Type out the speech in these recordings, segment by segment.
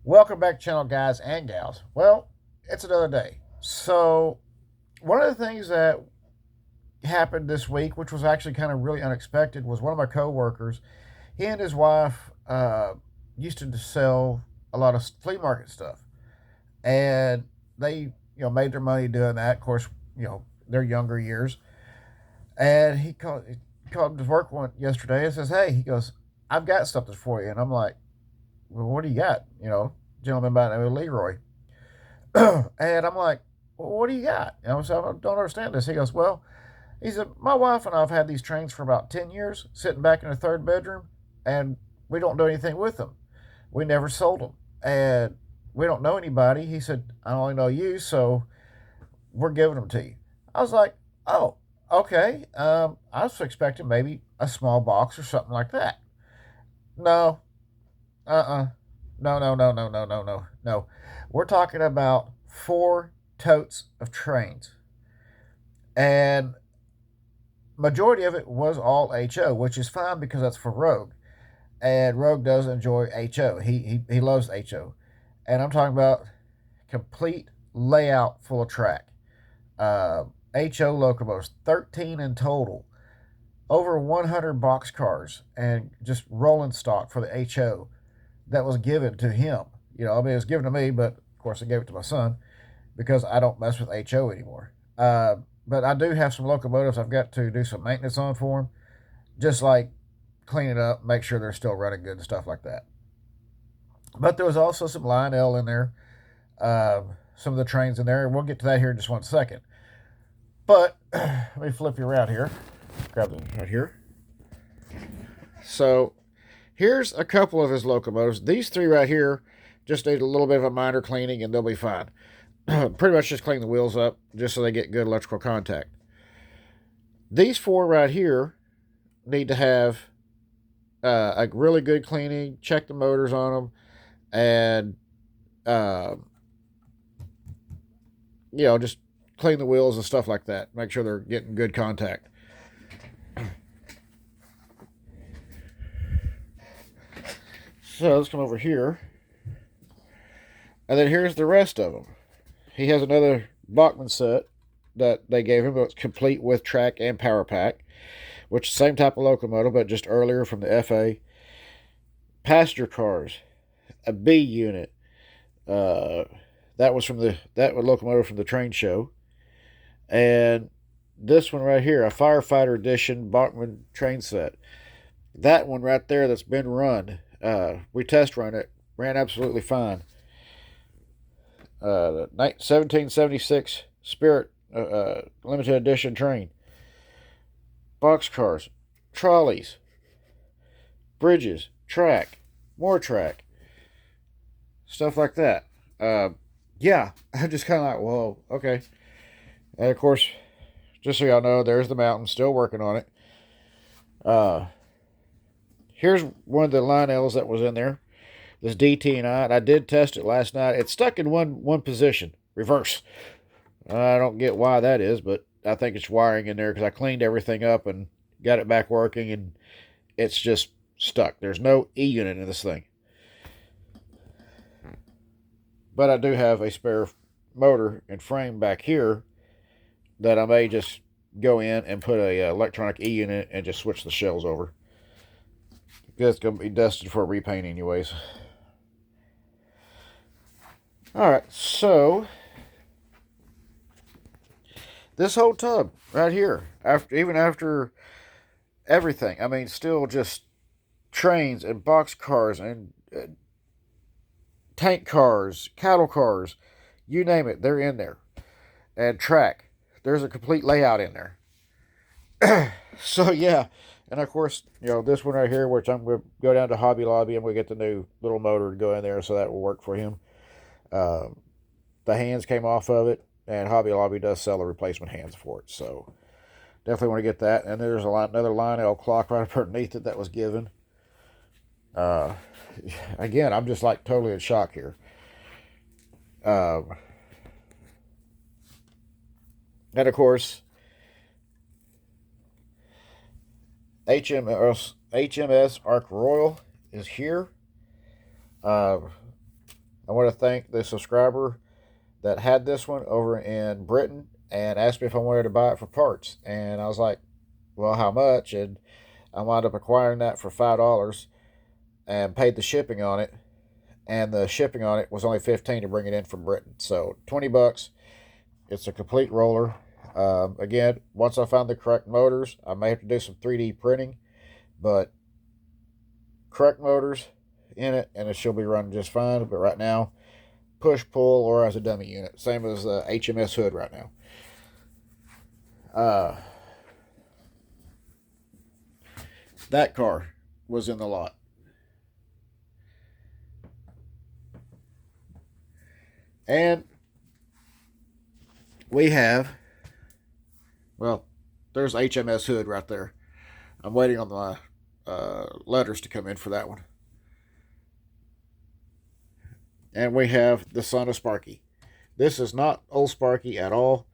Welcome back to the channel, guys and gals. Well, it's another day. So, one of the things that happened this week, which was actually kind of really unexpected, was one of my coworkers. He and his wife used to sell a lot of flea market stuff, and they, made their money doing that. Of course, their younger years. And he called to work one yesterday and says, "Hey," he goes, "I've got something for you." And I'm like, "Well, what do you got?" Gentleman by the name of Leroy. And I'm like, "Well, what do you got?" So I don't understand this. He goes, "Well," he said, "my wife and I have had these trains for about 10 years, sitting back in the third bedroom, and we don't do anything with them. We never sold them. And we don't know anybody." He said, "I only know you, so we're giving them to you." I was like, "Oh, okay." I was expecting maybe a small box or something like that. No, uh-uh. No, no, no, no, no, no, no, no. We're talking about four totes of trains. And majority of it was all HO, which is fine because that's for Rogue. And Rogue does enjoy HO. He loves HO. And I'm talking about complete layout full of track. HO locomotives, 13 in total. Over 100 box cars and just rolling stock for the HO that was given to him. It was given to me, but of course I gave it to my son because I don't mess with HO anymore. But I do have some locomotives I've got to do some maintenance on for them, just like clean it up, make sure they're still running good and stuff like that. But there was also some Line L in there, some of the trains in there, and we'll get to that here in just one second. But let me flip you around here. Grab them right here. So here's a couple of his locomotives. These three right here just need a little bit of a minor cleaning and they'll be fine. Pretty much just clean the wheels up just so they get good electrical contact. These four right here need to have a really good cleaning, check the motors on them, and uh, just clean the wheels and stuff like that. Make sure they're getting good contact. So let's come over here, and then here's the rest of them. He has another Bachman set that they gave him that's complete with track and power pack, which is the same type of locomotive, but just earlier from the FA. Passenger cars, a B unit. Uh, that was that locomotive from the train show, and this one right here, a firefighter edition Bachman train set. That one right there that's been run. We test run it, ran absolutely fine. The 1776 Spirit limited edition train. Boxcars, trolleys, bridges, track, more track, stuff like that. Yeah, I'm just kind of like, whoa, okay. And of course, just so y'all know, there's the mountain, still working on it. Uh, Here's one of the line L's that was in there. This DT&I, and I did test it last night. It's stuck in one position, reverse. I don't get why that is, but I think it's wiring in there because I cleaned everything up and got it back working, and it's just stuck. There's no E unit in this thing. But I do have a spare motor and frame back here that I may just go in and put a electronic E unit and just switch the shells over. It's going to be destined for a repaint anyways. Alright, so this whole tub right here, after everything, I mean, still just trains and box cars and tank cars, cattle cars, you name it, they're in there. And track, there's a complete layout in there. So yeah, and of course, this one right here, which I'm going to go down to Hobby Lobby and we get the new little motor to go in there, so that will work for him. Um, the hands came off of it, and Hobby Lobby does sell the replacement hands for it, so definitely want to get that. And there's another Line L clock right underneath it that was given. Uh, Again, I'm just like totally in shock here. Um, and of course, HMS Ark Royal is here. Uh, I want to thank the subscriber that had this one over in Britain and asked me if I wanted to buy it for parts. And I was like, well, how much? And I wound up acquiring that for $5 and paid the shipping on it. And the shipping on it was only $15 to bring it in from Britain. So $20. It's a complete roller. Again, once I found the correct motors, I may have to do some 3D printing, but correct motors in it, and it should be running just fine. But right now, push, pull, or as a dummy unit. Same as the HMS hood right now. That car was in the lot. And we have, well, there's HMS hood right there. I'm waiting on the letters to come in for that one. And we have the son of Sparky. This is not old Sparky at all,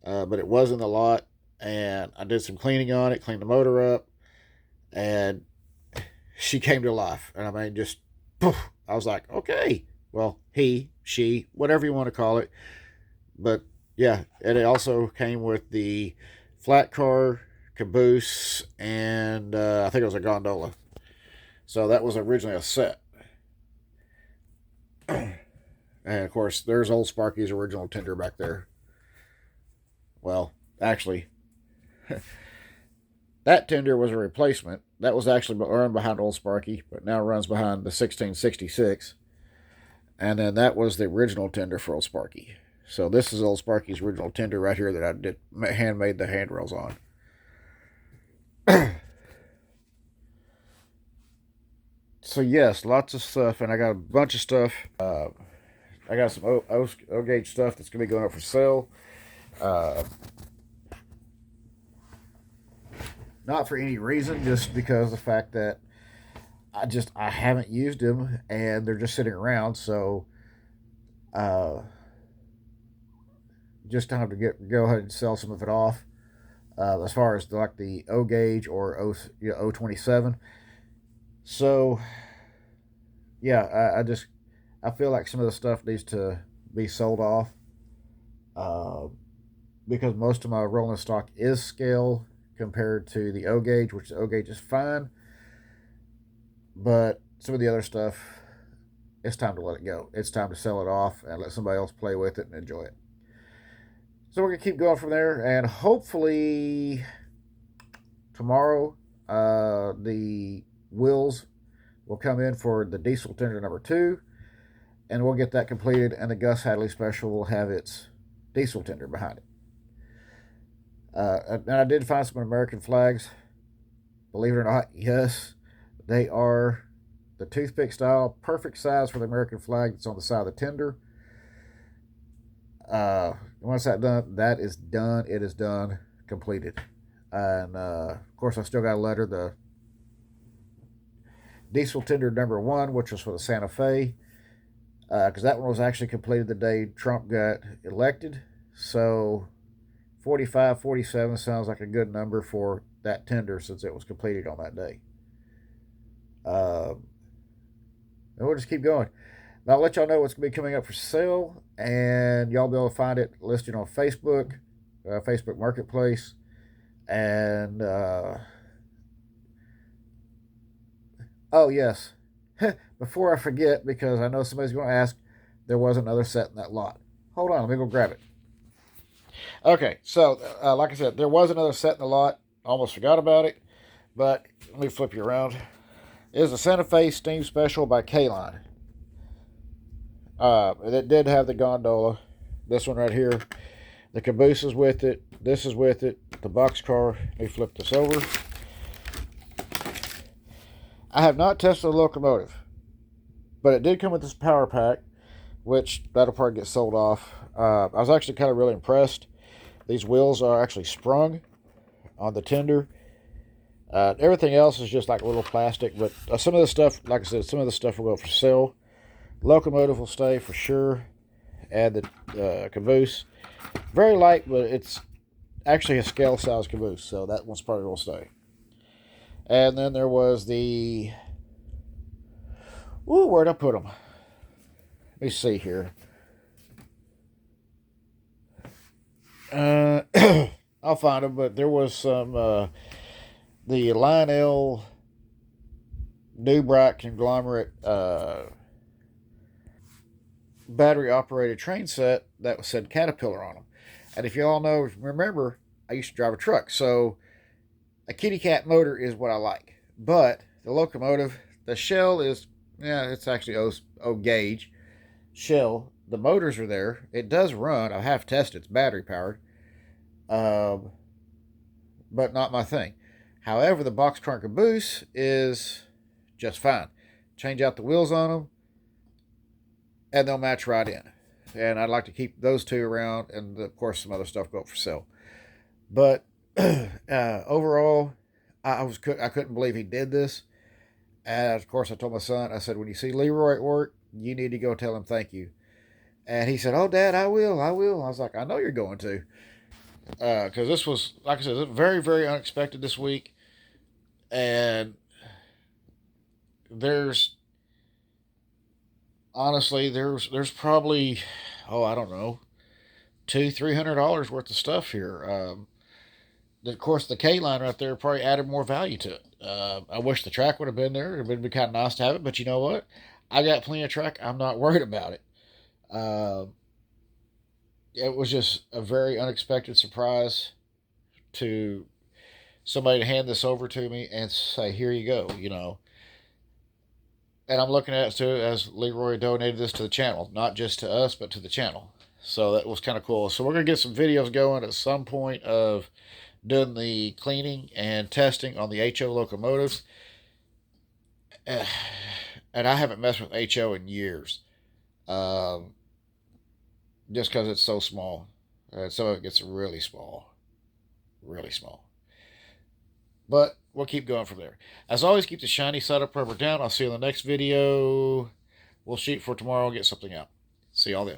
but it was in the lot, and I did some cleaning on it, cleaned the motor up, and she came to life. And I mean, just poof, I was like, okay, well, he, she, whatever you want to call it. But yeah, and it also came with the flat car, caboose, and I think it was a gondola. So that was originally a set. And of course, there's old Sparky's original tender back there. Well, actually, that tender was a replacement. That was actually run behind old Sparky, but now runs behind the 1666. And then that was the original tender for old Sparky. So this is old Sparky's original tender right here that I did handmade the handrails on. So yes, lots of stuff, and I got a bunch of stuff. I got some O gauge stuff that's gonna be going up for sale. Not for any reason, just because of the fact that I haven't used them and they're just sitting around. So just time to go ahead and sell some of it off. As far as like the O gauge or O27. So yeah, I feel like some of the stuff needs to be sold off, because most of my rolling stock is scale compared to the O gauge, which the O gauge is fine, but some of the other stuff, it's time to let it go. It's time to sell it off and let somebody else play with it and enjoy it. So we're gonna keep going from there, and hopefully tomorrow the wheels will come in for the diesel tender number 2, and we'll get that completed, and the Gus Hadley special will have its diesel tender behind it. And I did find some American flags. Believe it or not, yes, they are the toothpick style, perfect size for the American flag that's on the side of the tender. Once that's done, that is done. It is done, completed. And of course, I still got a letter, the diesel tender number 1, which was for the Santa Fe, because that one was actually completed the day Trump got elected. So 4547 sounds like a good number for that tender, since it was completed on that day. And we'll just keep going. Now I'll let y'all know what's going to be coming up for sale, and y'all be able to find it listed on Facebook, Facebook Marketplace, and oh yes, before I forget, because I know somebody's going to ask, there was another set in that lot. Hold on, let me go grab it. Okay, so like I said, there was another set in the lot. Almost forgot about it, but let me flip you around. It is a Santa Fe Steam Special by K-Line. It did have the gondola. This one right here. The caboose is with it. This is with it. The boxcar. Let me flip this over. I have not tested the locomotive, but it did come with this power pack, which that'll probably get sold off. I was actually kind of really impressed. These wheels are actually sprung on the tender. Everything else is just like a little plastic, but some of the stuff, like I said, some of the stuff will go for sale. Locomotive will stay for sure. Add the caboose. Very light, but it's actually a scale size caboose, so that one's probably will stay. And then there was the... Ooh, where'd I put them? me see here. I'll find them, but there was some the Lionel New Bright Conglomerate battery operated train set that said Caterpillar on them. And if you all know, remember, I used to drive a truck, so a kitty cat motor is what I like. But the locomotive, the shell is, yeah, it's actually O gauge shell. The motors are there. It does run. I have tested. It's battery powered, um, but not my thing. However, the box trunk caboose is just fine. Change out the wheels on them, and they'll match right in. And I'd like to keep those two around, and of course some other stuff go up for sale. But overall, I couldn't believe he did this. And of course, I told my son, I said, when you see Leroy at work, you need to go tell him thank you. And he said, "Oh, Dad, I will, I will." I was like, "I know you're going to," because this was, like I said, very, very unexpected this week. And there's honestly, there's probably, oh, I don't know, $200-300 worth of stuff here. Of course, the K line right there probably added more value to it. I wish the track would have been there. It would be kind of nice to have it, but you know what? I got plenty of track. I'm not worried about it. Uh, it was just a very unexpected surprise to somebody to hand this over to me and say, "Here you go," you know. And I'm looking at it too as Leroy donated this to the channel, not just to us, but to the channel. So that was kind of cool. So we're gonna get some videos going at some point of doing the cleaning and testing on the HO locomotives. And I haven't messed with HO in years, um, just because it's so small. And some of it gets really small, really small. But we'll keep going from there. As always, keep the shiny side up, rubber down. I'll see you in the next video. We'll shoot for tomorrow and get something out. See y'all then.